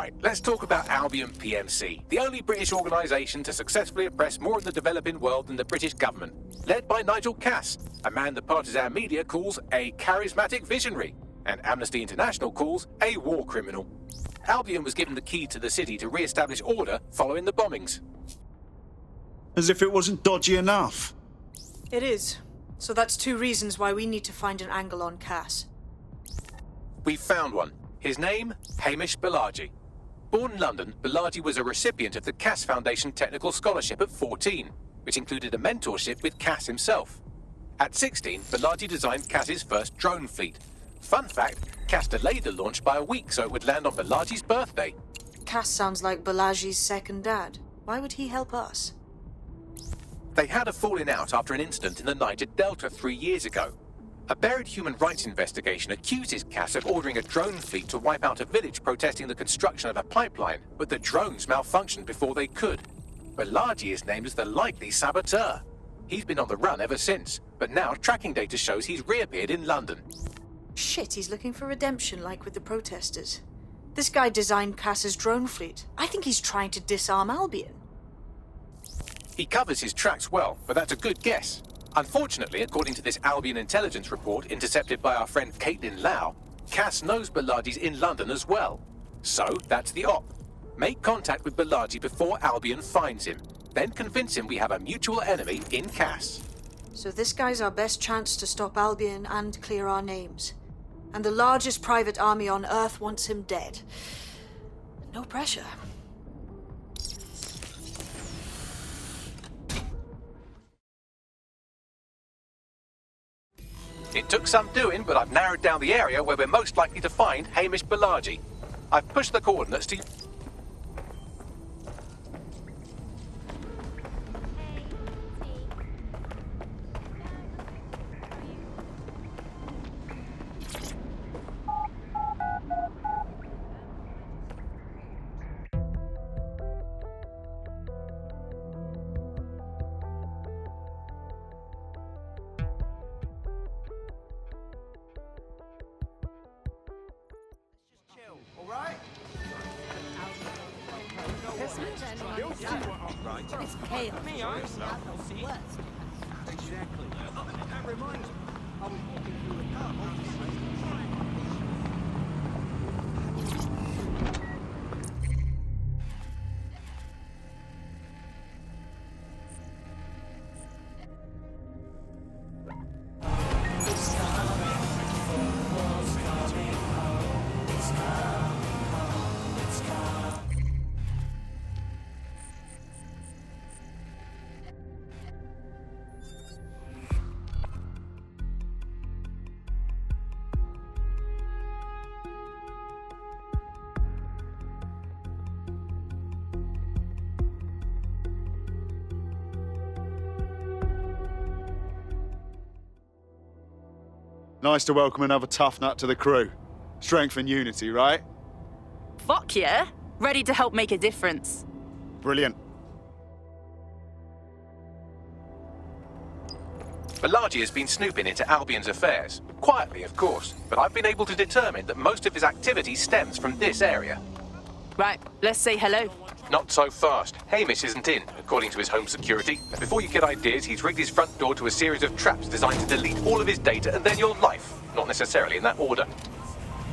Right, let's talk about Albion PMC, the only British organisation to successfully oppress more of the developing world than the British government. Led by Nigel, a man the partisan media calls a charismatic visionary, and Amnesty International calls a war criminal. Albion was given the key to the city to re-establish order following the bombings. As if it wasn't dodgy enough. It is. So that's 2 reasons why we need to find an angle on Cass. We've found one. His name, Hamish Balaji. Born in London, Balaji was a recipient of the Cass Foundation Technical Scholarship at 14, which included a mentorship with Cass himself. At 16, Balaji designed Cass's first drone fleet. Fun fact, Cass delayed the launch by a week so it would land on Balaji's birthday. Cass sounds like Balaji's second dad. Why would he help us? They had a falling out after an incident in the Niger Delta 3 years ago. A buried human rights investigation accuses Cass of ordering a drone fleet to wipe out a village protesting the construction of a pipeline, but the drones malfunctioned before they could. Balaji is named as the likely saboteur. He's been on the run ever since, but now tracking data shows he's reappeared in London. Shit, he's looking for redemption like with the protesters. This guy designed Cass's drone fleet. I think he's trying to disarm Albion. He covers his tracks well, but that's a good guess. Unfortunately, according to this Albion intelligence report intercepted by our friend Caitlin Lau, Cass knows Balaji's in London as well. So, that's the op. Make contact with Balaji before Albion finds him. Then convince him we have a mutual enemy in Cass. So this guy's our best chance to stop Albion and clear our names. And the largest private army on Earth wants him dead. No pressure. It took some doing, but I've narrowed down the area where we're most likely to find Hamish Balaji. I've pushed the coordinates to... It's chaos. Exactly. That reminds me. I was walking through the pub. Nice to welcome another tough nut to the crew. Strength and unity, right? Fuck yeah. Ready to help make a difference. Brilliant. Balaji has been snooping into Albion's affairs. Quietly, of course, but I've been able to determine that most of his activity stems from this area. Right, let's say hello. Not so fast. Hamish isn't in, according to his home security. Before you get ideas, he's rigged his front door to a series of traps designed to delete all of his data and then your life. Not necessarily in that order.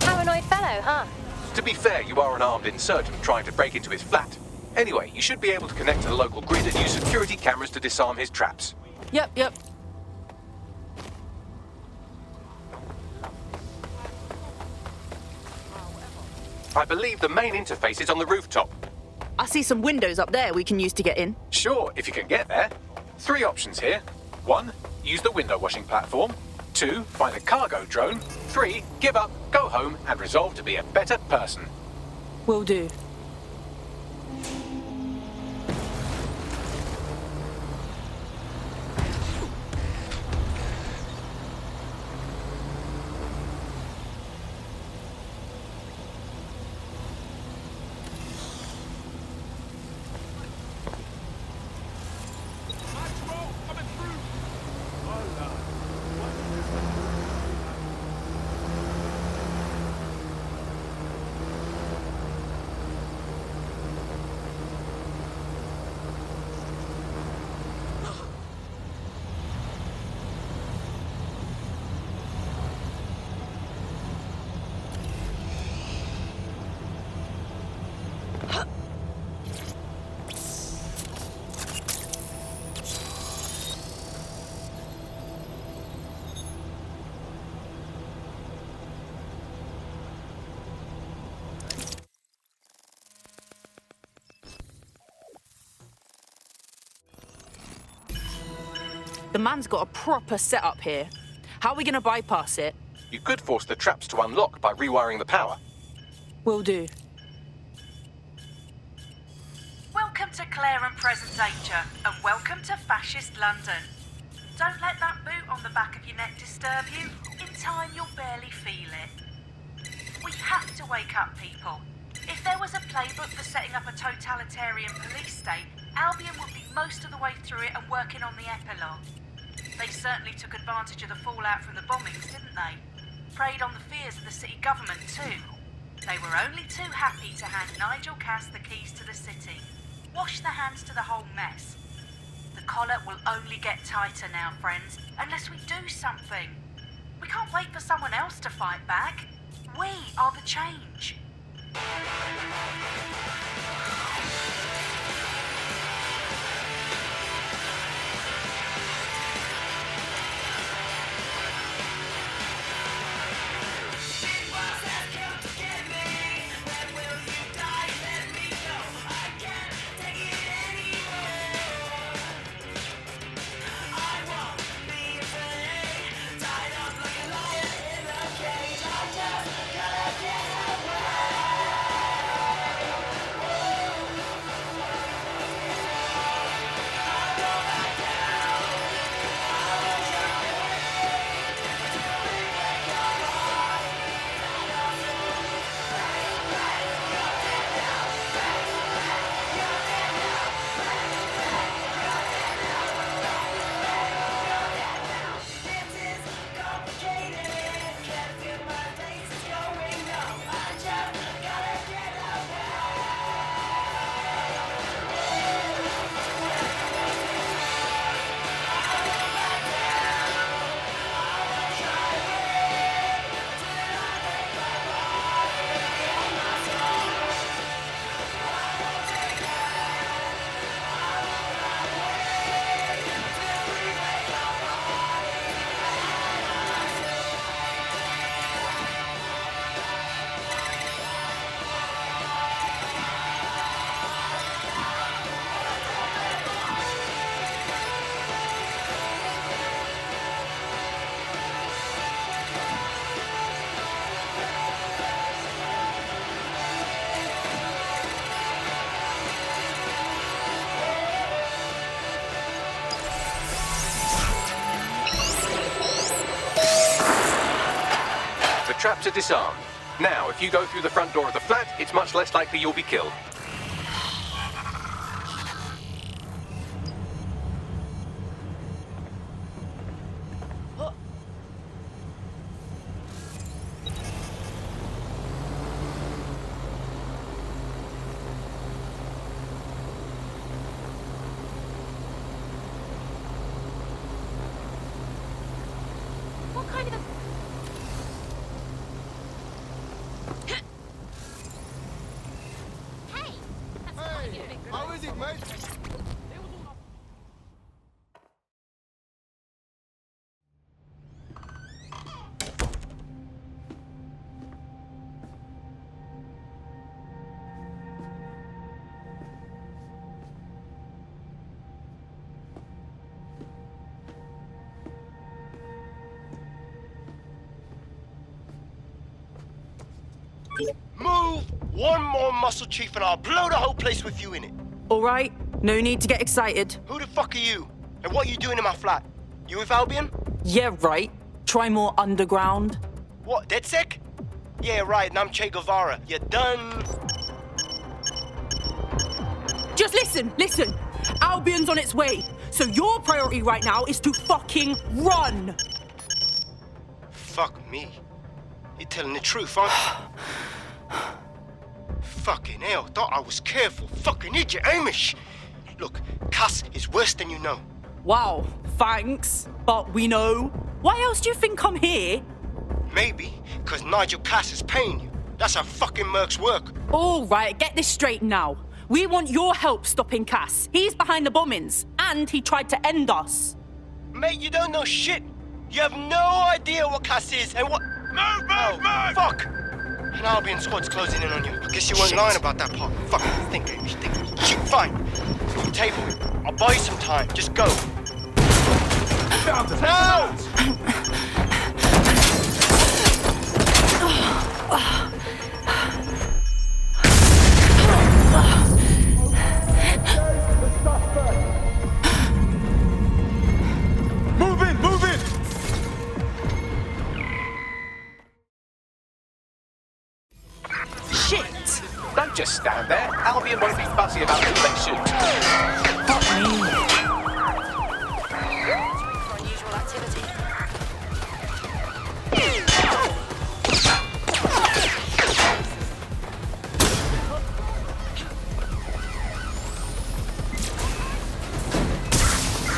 Paranoid fellow, huh? To be fair, you are an armed insurgent trying to break into his flat. Anyway, you should be able to connect to the local grid and use security cameras to disarm his traps. Yep. I believe the main interface is on the rooftop. I see some windows up there we can use to get in. Sure, if you can get there. 3 options here. 1, use the window washing platform. 2, find a cargo drone. 3, give up, go home, and resolve to be a better person. Will do. The man's got a proper setup here. How are we gonna bypass it? You could force the traps to unlock by rewiring the power. Will do. Welcome to Claire and Present Danger, and welcome to Fascist London. Don't let that boot on the back of your neck disturb you. In time, you'll barely feel it. We have to wake up, people. If there was a playbook for setting up a totalitarian police state, Albion would be most of the way through it and working on the epilogue. They certainly took advantage of the fallout from the bombings, didn't they? Preyed on the fears of the city government, too. They were only too happy to hand Nigel Cass the keys to the city. Wash their hands to the whole mess. The collar will only get tighter now, friends, unless we do something. We can't wait for someone else to fight back. We are the change. The traps are disarmed. Now, if you go through the front door of the flat, it's much less likely you'll be killed. What kind of... Hey! That's quite a big How is it, mate? Move one more muscle, Chief, and I'll blow the whole place with you in it. All right, no need to get excited. Who the fuck are you? And what are you doing in my flat? You with Albion? Yeah, right. Try more underground. What, DedSec? Yeah, right, and I'm Che Guevara. You done? Just listen. Albion's on its way. So your priority right now is to fucking run. Fuck me. You're telling the truth, aren't you? Fucking hell, thought I was careful. Fucking idiot, Amish. Look, Cass is worse than you know. Wow, thanks. But we know. Why else do you think I'm here? Maybe, because Nigel Cass is paying you. That's how fucking mercs work. All right, get this straight now. We want your help stopping Cass. He's behind the bombings, and he tried to end us. Mate, you don't know shit. You have no idea what Cass is and what... Move! Fuck! An Albion squad's closing in on you. I guess you weren't lying about that part. Fuck, think. Shit, fine. Table, I'll buy you some time. Just go. Found him! No! Move in, move in! Shit! Don't just stand there. Albion won't be fussy about who they shoot. Fuck me. Unusual activity.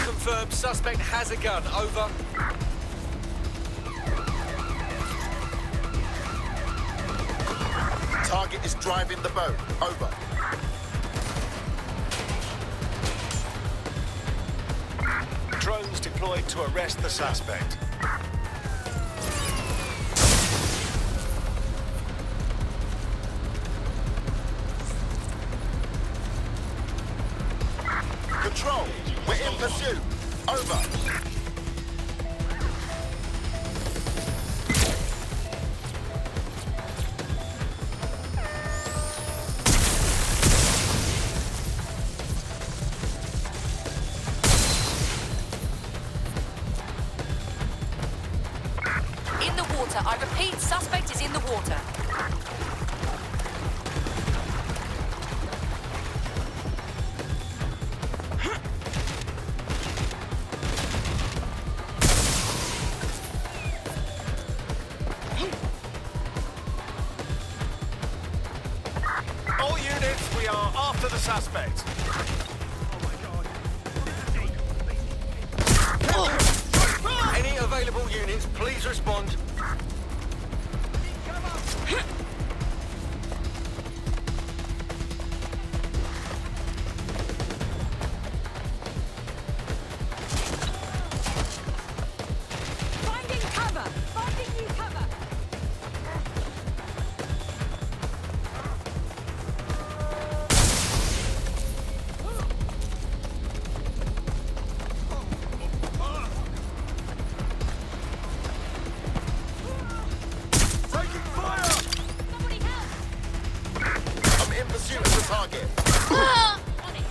Confirmed. Suspect has a gun. Over. Target is driving the boat. Over. Drones deployed to arrest the suspect. Control, we're in pursuit. Over. In the water. I repeat, suspect is in the water. All units, we are after the suspect. Any available units, please respond. Finding cover! Finding new cover! Taking fire! Somebody help! I'm in pursuit of the target. On it.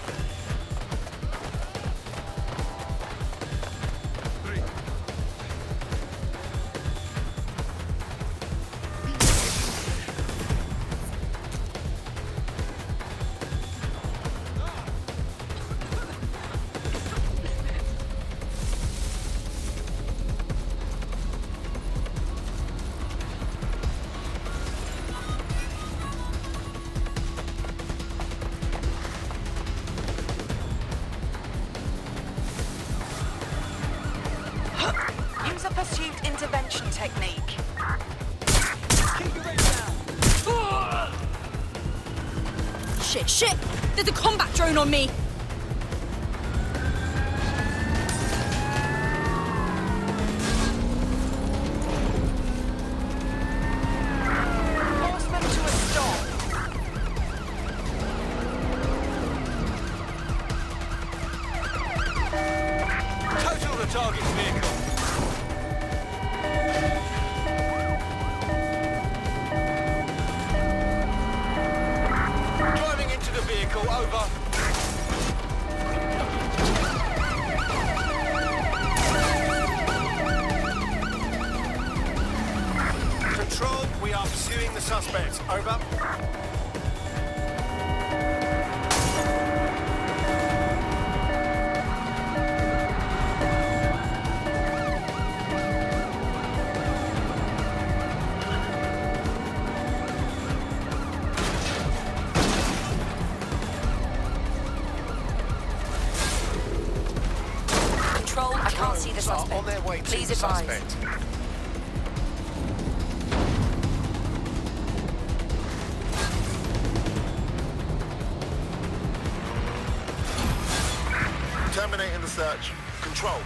Use a pursuit intervention technique. Shit, shit! There's a combat drone on me! Force them to a stop. Total the target's vehicle. Driving into the vehicle, over. Control, we are pursuing the suspect, over. Control, I can't see the Drones are suspect. on their way to Please the advise. suspect. Terminating the search. Control,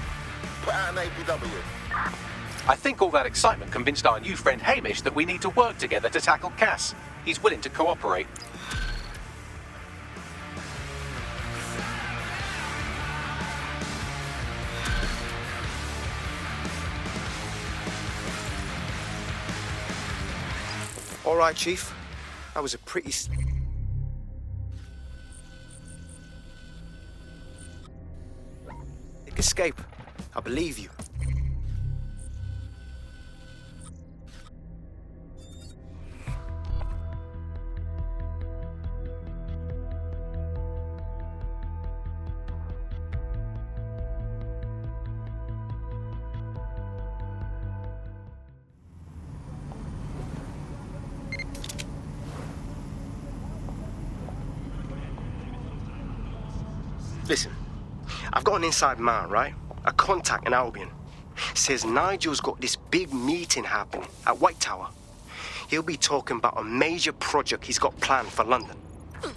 put out an APW. I think all that excitement convinced our new friend Hamish that we need to work together to tackle Cass. He's willing to cooperate. All right, Chief. That was a pretty... escape. I believe you. Listen, I've got an inside man, right? A contact in Albion. Says Nigel's got this big meeting happening at White Tower. He'll be talking about a major project he's got planned for London.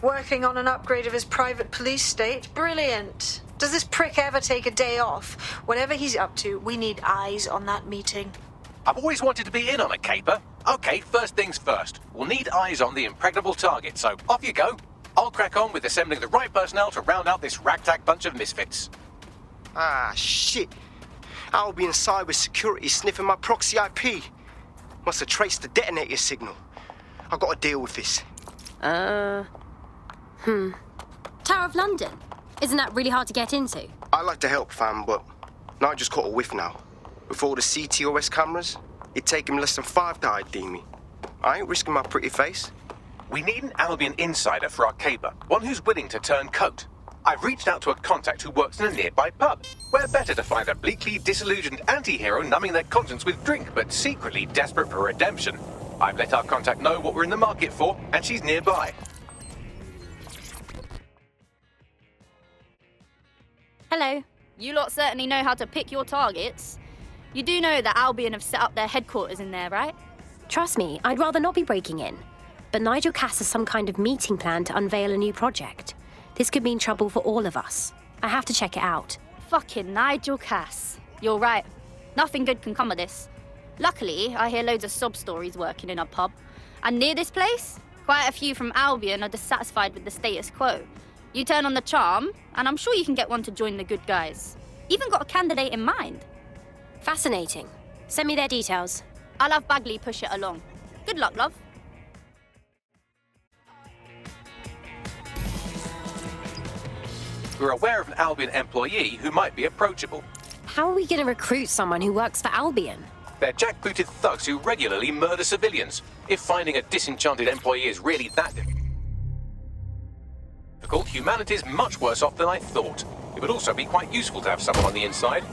Working on an upgrade of his private police state? Brilliant. Does this prick ever take a day off? Whatever he's up to, we need eyes on that meeting. I've always wanted to be in on a caper. Okay, first things first. We'll need eyes on the impregnable target, so off you go. I'll crack on with assembling the right personnel to round out this ragtag bunch of misfits. Ah, shit. Albion cyber security sniffing my proxy IP. Must have traced the detonator signal. I've got to deal with this. Tower of London? Isn't that really hard to get into? I like to help, fam, but Nigel's caught a whiff now. With all the CTOS cameras, it'd take him less than 5 to ID me. I ain't risking my pretty face. We need an Albion insider for our caper, one who's willing to turn coat. I've reached out to a contact who works in a nearby pub. Where better to find a bleakly disillusioned anti-hero numbing their conscience with drink, but secretly desperate for redemption. I've let our contact know what we're in the market for, and she's nearby. Hello. You lot certainly know how to pick your targets. You do know that Albion have set up their headquarters in there, right? Trust me, I'd rather not be breaking in. But Nigel Cass has some kind of meeting plan to unveil a new project. This could mean trouble for all of us. I have to check it out. Fucking Nigel Cass. You're right. Nothing good can come of this. Luckily, I hear loads of sob stories working in a pub. And near this place, quite a few from Albion are dissatisfied with the status quo. You turn on the charm, and I'm sure you can get one to join the good guys. Even got a candidate in mind. Fascinating. Send me their details. I'll have Bagley push it along. Good luck, love. We're aware of an Albion employee who might be approachable. How are we going to recruit someone who works for Albion? They're jackbooted thugs who regularly murder civilians. If finding a disenchanted employee is really that difficult, humanity's much worse off than I thought. It would also be quite useful to have someone on the inside.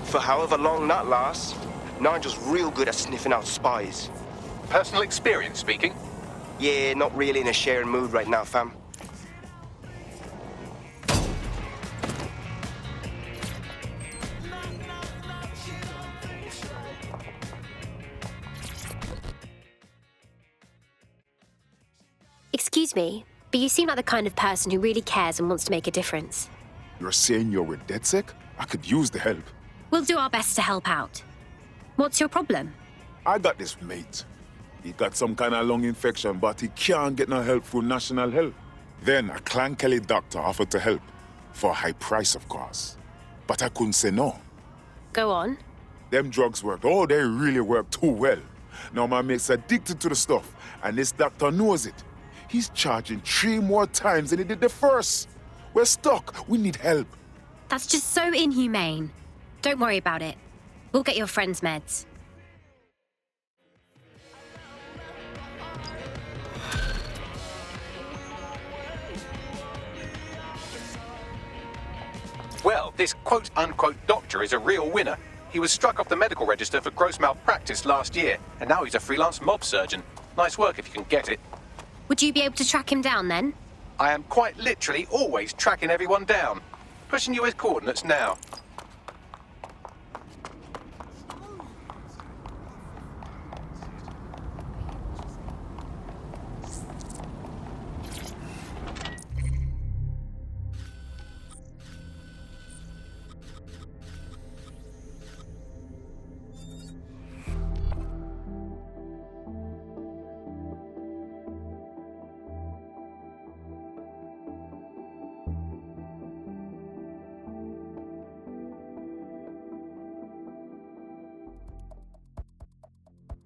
For however long that lasts, Nigel's real good at sniffing out spies. Personal experience speaking. Yeah, not really in a sharing mood right now, fam. Excuse me, but you seem like the kind of person who really cares and wants to make a difference. You're saying you're with DedSec? I could use the help. We'll do our best to help out. What's your problem? I got this mate. He got some kind of lung infection, but he can't get no help through National Health. Then a Clan Kelly doctor offered to help, for a high price, of course. But I couldn't say no. Go on. Them drugs worked. Oh, they really work too well. Now my mate's addicted to the stuff, and this doctor knows it. He's charging 3 more times than he did the first. We're stuck. We need help. That's just so inhumane. Don't worry about it. We'll get your friend's meds. Well, this quote-unquote doctor is a real winner. He was struck off the medical register for gross malpractice last year, and now he's a freelance mob surgeon. Nice work if you can get it. Would you be able to track him down then? I am quite literally always tracking everyone down. Pushing you his coordinates now.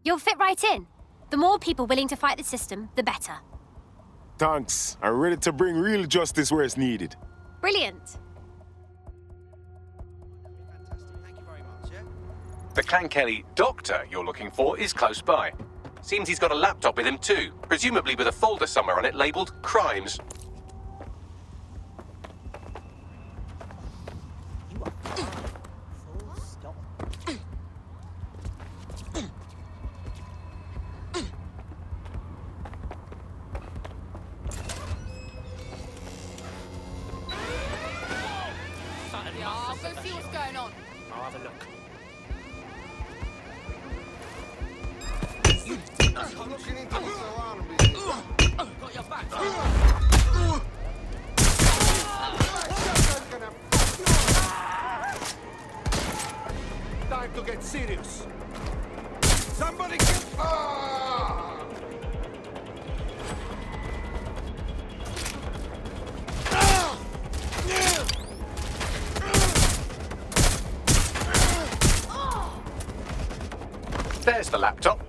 You'll fit right in. The more people willing to fight the system, the better. Thanks. I'm ready to bring real justice where it's needed. Brilliant. The Clan Kelly doctor you're looking for is close by. Seems he's got a laptop with him too, presumably with a folder somewhere on it labelled Crimes. I'll go see what's going on. I'll have a look. I'm looking into the surroundings. Got your back. Time to get serious. Somebody get... There's the laptop.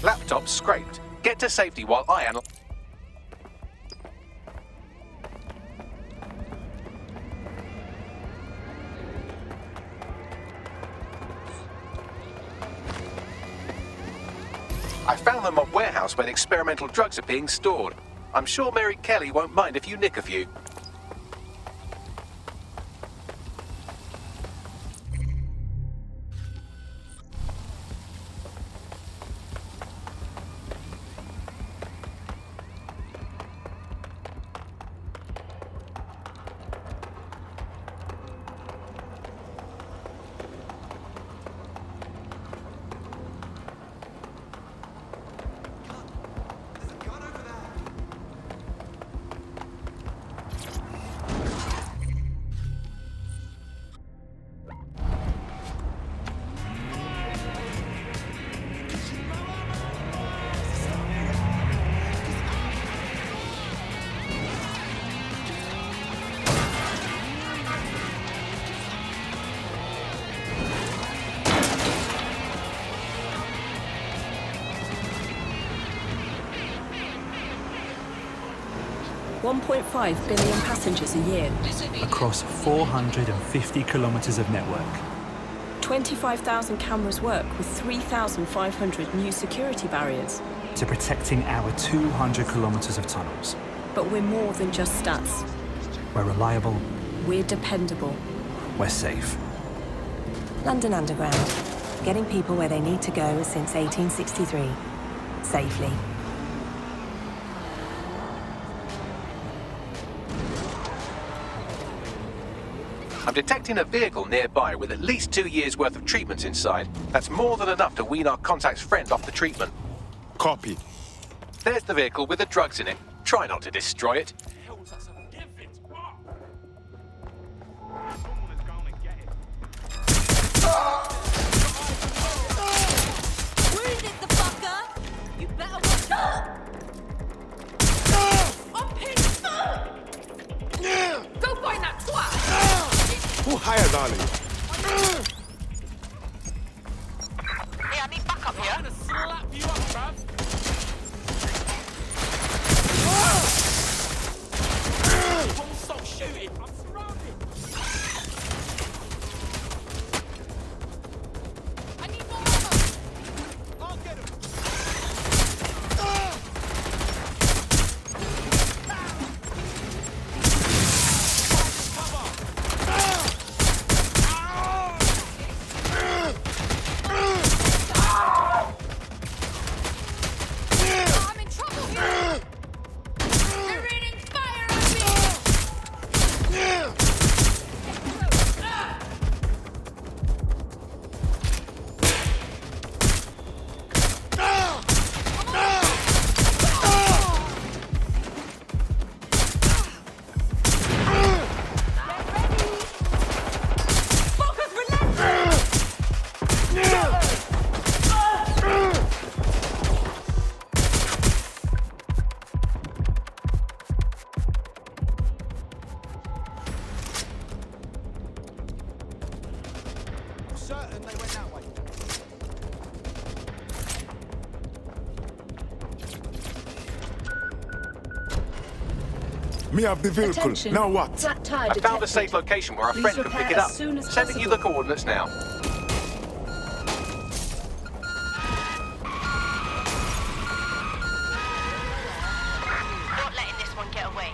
Laptop scraped. Get to safety while I analyze. I found them at a warehouse where the experimental drugs are being stored. I'm sure Mary Kelly won't mind if you nick a few. $1.5 billion passengers a year. Across 450 kilometres of network. 25,000 cameras work with 3,500 new security barriers. To protecting our 200 kilometres of tunnels. But we're more than just stats. We're reliable. We're dependable. We're safe. London Underground. Getting people where they need to go since 1863. Safely. I'm detecting a vehicle nearby with at least 2 years' worth of treatments inside. That's more than enough to wean our contact's friend off the treatment. Copy. There's the vehicle with the drugs in it. Try not to destroy it. Wounded the fucker! You better watch out! I'm pissed! Go find that twat! Who hired Ali? Hey, I need backup here. I'm gonna slap you up, bruv. Don't stop shooting. I'm surrounded. I need more ammo. I'll get him. Me have the vehicle. Attention. Now what? Flat tire I found a detected. safe location where a Please friend can repair pick it as up. soon as Sending you the possible. coordinates now. Not letting this one get away.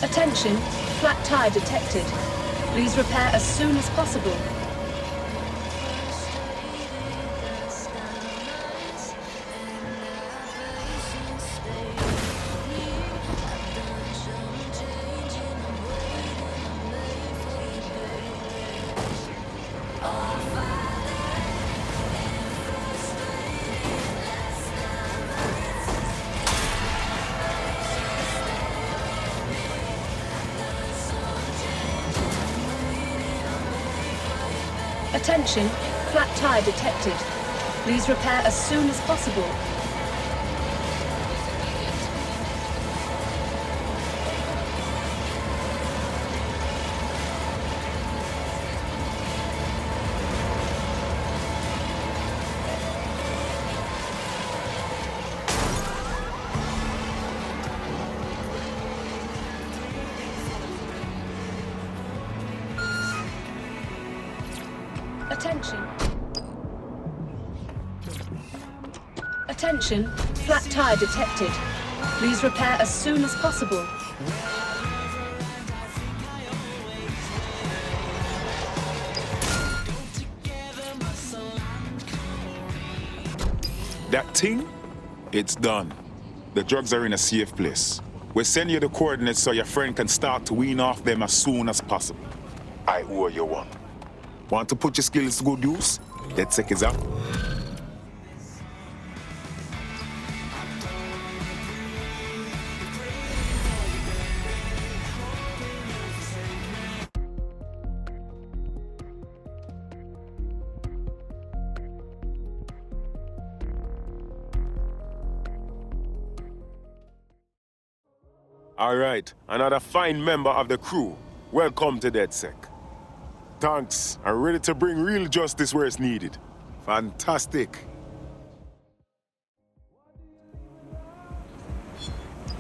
Attention, flat tire detected. Please repair as soon as possible. Attention, flat tire detected. Please repair as soon as possible. Attention. Attention, flat tire detected. Please repair as soon as possible. That thing? It's done. The drugs are in a safe place. We'll send you the coordinates so your friend can start to wean off them as soon as possible. I owe you one. Want to put your skills to good use? DedSec is out. All right, another fine member of the crew. Welcome to DedSec. Thanks. I'm ready to bring real justice where it's needed. Fantastic.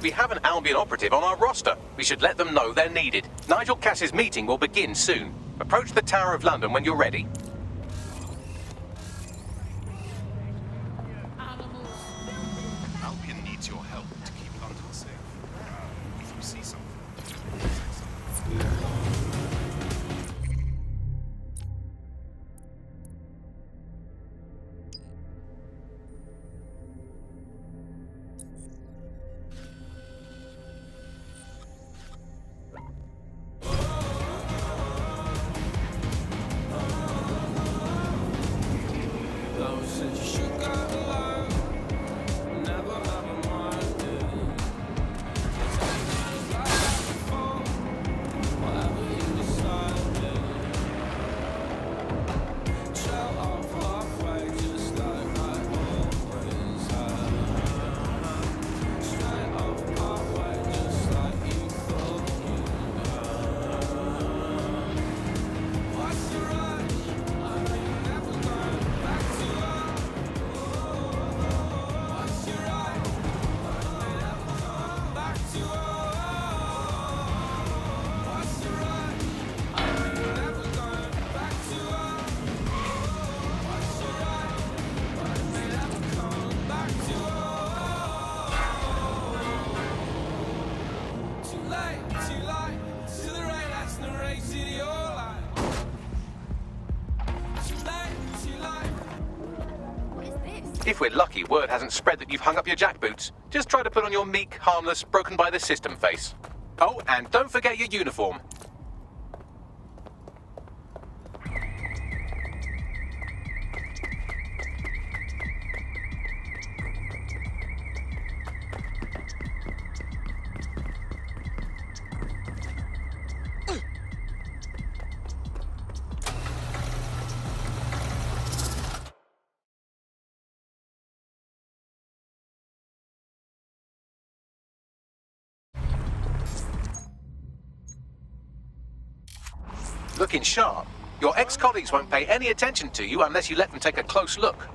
We have an Albion operative on our roster. We should let them know they're needed. Nigel Cass's meeting will begin soon. Approach the Tower of London when you're ready. Albion needs your help to keep London safe. If you see something, If we're lucky, word hasn't spread that you've hung up your jackboots. Just try to put on your meek, harmless, broken by the system face. Oh, and don't forget your uniform. Looking sharp. Your ex-colleagues won't pay any attention to you unless you let them take a close look.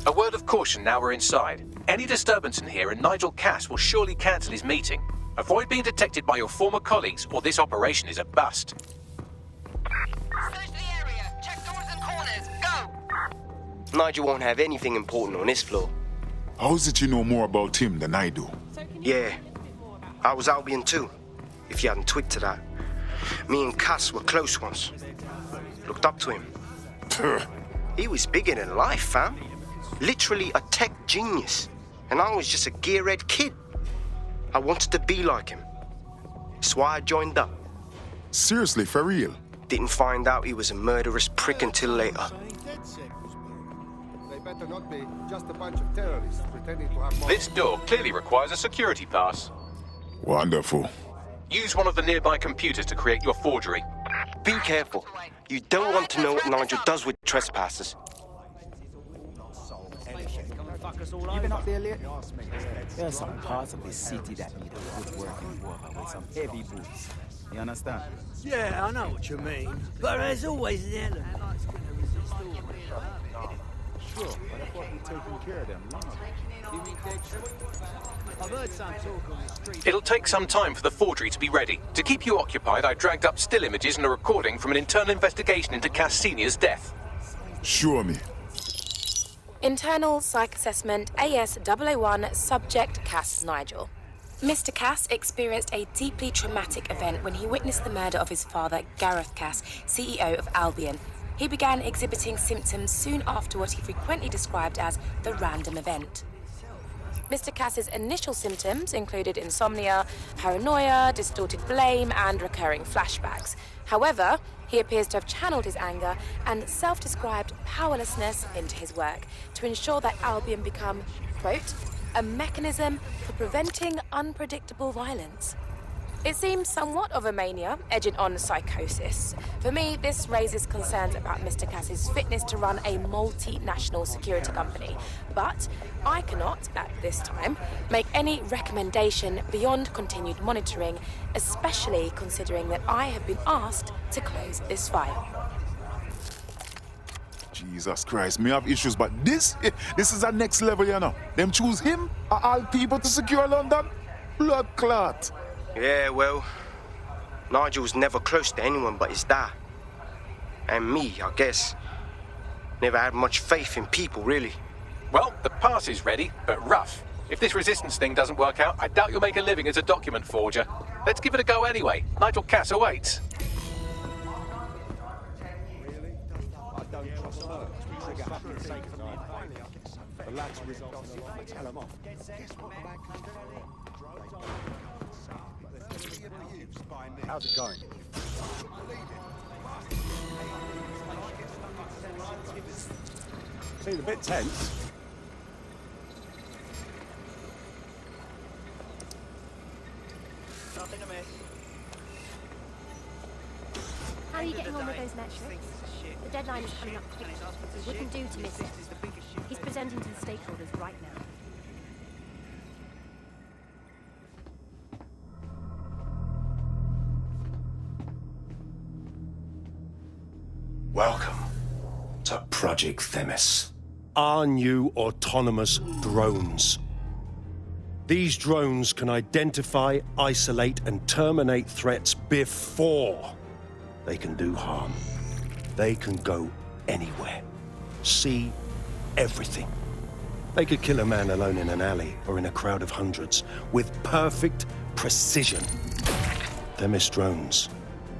A word of caution now we're inside. Any disturbance in here and Nigel Cass will surely cancel his meeting. Avoid being detected by your former colleagues or this operation is a bust. Search the area. Check doors and corners. Go! Nigel won't have anything important on this floor. How is it you know more about him than I do? Yeah. I was Albion too, if you hadn't twigged to that. Me and Cass were close once. Looked up to him. He was bigger than life, fam. Literally a tech genius. And I was just a gearhead kid. I wanted to be like him. That's why I joined up. Seriously, for real? Didn't find out he was a murderous prick until later. They better not be just a bunch of terrorists pretending to have... This door clearly requires a security pass. Wonderful. Use one of the nearby computers to create your forgery. Be careful. You don't want to know what Nigel does with trespassers. You've been up there lately? There are some parts of this city that need a good working woman with some heavy boots. You understand? Yeah, I know what you mean. But there's always an element. Sure, but I thought we'd taken care of them. I've heard some talk on the street. It'll take some time for the forgery to be ready. To keep you occupied, I dragged up still images and a recording from an internal investigation into Cass Sr.'s death. Show me. Internal Psych Assessment AS-001 Subject Cass Nigel. Mr. Cass experienced a deeply traumatic event when he witnessed the murder of his father, Gareth Cass, CEO of Albion. He began exhibiting symptoms soon after what he frequently described as the random event. Mr. Cass's initial symptoms included insomnia, paranoia, distorted blame, and recurring flashbacks. However, he appears to have channeled his anger and self-described powerlessness into his work to ensure that Albion become, quote, a mechanism for preventing unpredictable violence. It seems somewhat of a mania, edging on psychosis. For me, this raises concerns about Mr. Cass's fitness to run a multinational security company. But I cannot, at this time, make any recommendation beyond continued monitoring, especially considering that I have been asked to close this file. Jesus Christ, me have issues, but this is a next level, you know. Them choose him, of all people, to secure London? Blood clot. Yeah, well, Nigel's never close to anyone but his dad. And me, I guess. Never had much faith in people, really. Well, the pass is ready, but rough. If this resistance thing doesn't work out, I doubt you'll make a living as a document forger. Let's give it a go anyway. Nigel Cass awaits. How's it going? Seems a bit tense. Nothing to miss. How are you getting on with those metrics? The deadline is coming up quickly. We wouldn't do to miss it. He's presenting to the stakeholders right now. Welcome to Project Themis. Our new autonomous drones. These drones can identify, isolate, and terminate threats before they can do harm. They can go anywhere, see everything. They could kill a man alone in an alley or in a crowd of hundreds with perfect precision. Themis drones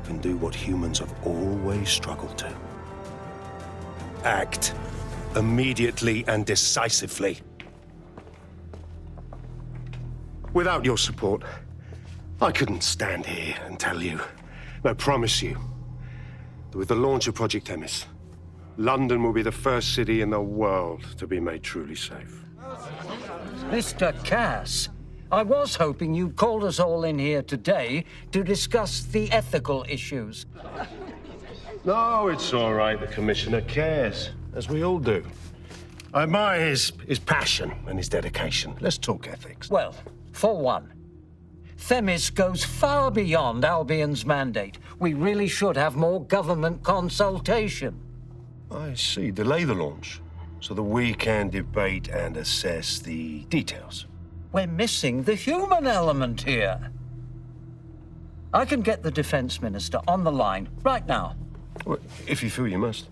can do what humans have always struggled to. Act immediately and decisively. Without your support, I couldn't stand here and tell you, I promise you, that with the launch of Project Themis, London will be the first city in the world to be made truly safe. Mr. Cass, I was hoping you'd called us all in here today to discuss the ethical issues. No, it's all right. The Commissioner cares, as we all do. I admire his passion and his dedication. Let's talk ethics. Well, for one, Themis goes far beyond Albion's mandate. We really should have more government consultation. I see. Delay the launch so that we can debate and assess the details. We're missing the human element here. I can get the Defense Minister on the line right now. Well, if you feel you must.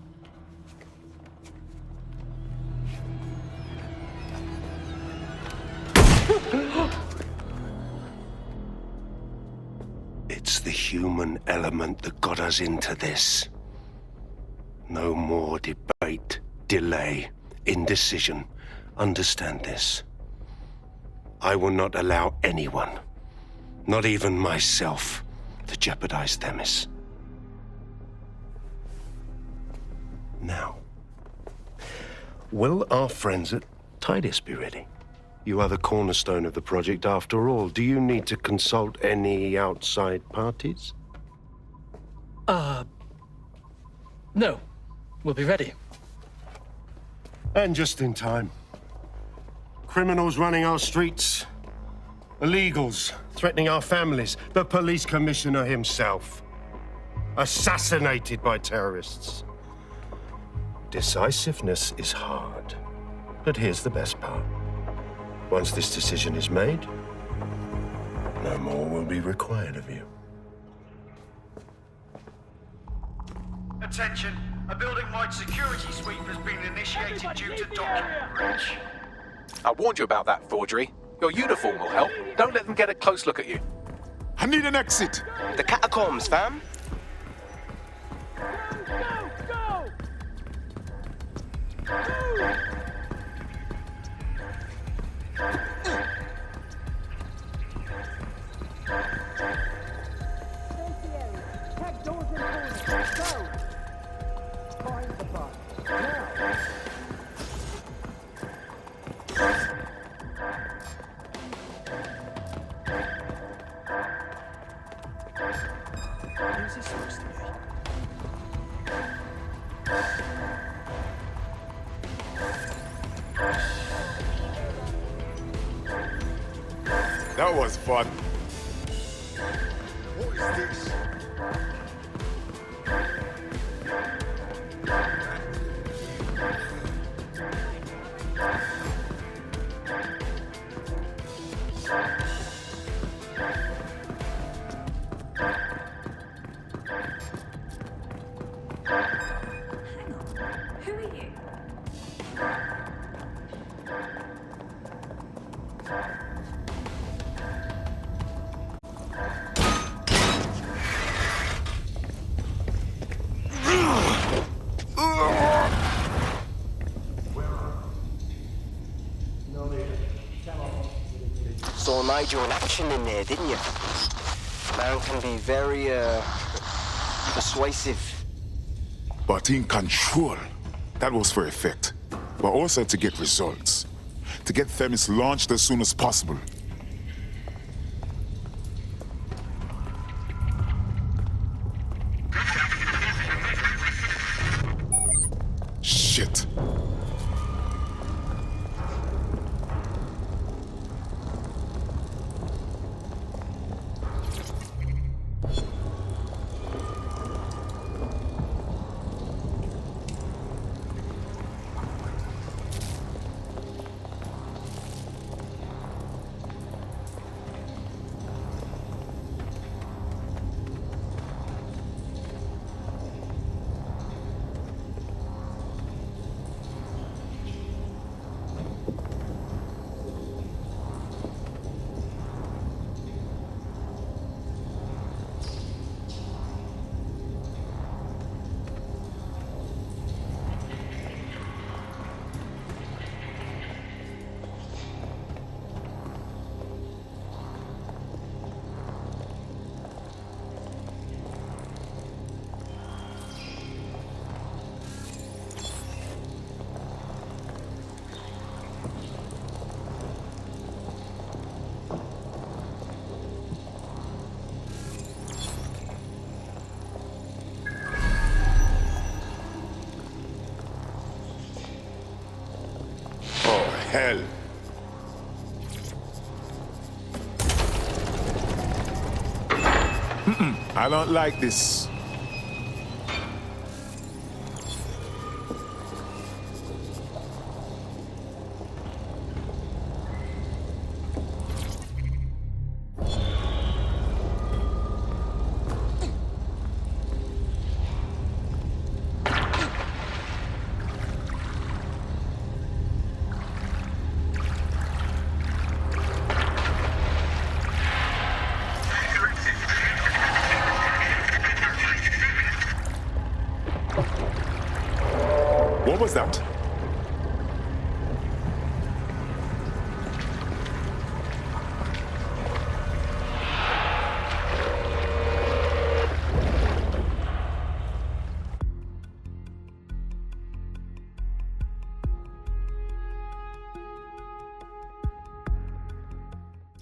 It's the human element that got us into this. No more debate, delay, indecision. Understand this. I will not allow anyone, not even myself, to jeopardize Themis. Now, will our friends at Titus be ready? You are the cornerstone of the project after all. Do you need to consult any outside parties? No. We'll be ready. And just in time. Criminals running our streets. Illegals threatening our families. The police commissioner himself. Assassinated by terrorists. Decisiveness is hard. But here's the best part. Once this decision is made, no more will be required of you. Attention, a building-wide security sweep has been initiated due to document breach. I warned you about that forgery. Your uniform will help. Don't let them get a close look at you. I need an exit. The catacombs, fam. Who's this supposed to be? That was fun. What is this? Who are you? Saw Nigel in action in there, didn't you? Man can be very, persuasive. But in control. That was for effect. But also to get results. To get Themis launched as soon as possible. Shit. hell. I don't like this. What was that?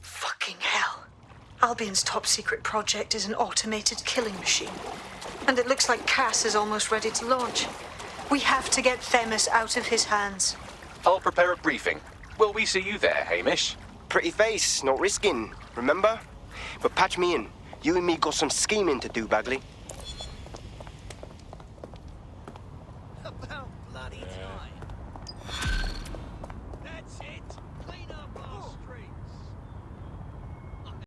Fucking hell. Albion's top secret project is an automated killing machine. And it looks like Cass is almost ready to launch. We have to get Themis out of his hands. I'll prepare a briefing. Will we see you there, Hamish? Pretty face, not risking, remember? But patch me in. You and me got some scheming to do, Bagley. About bloody time. That's it. Clean up our street.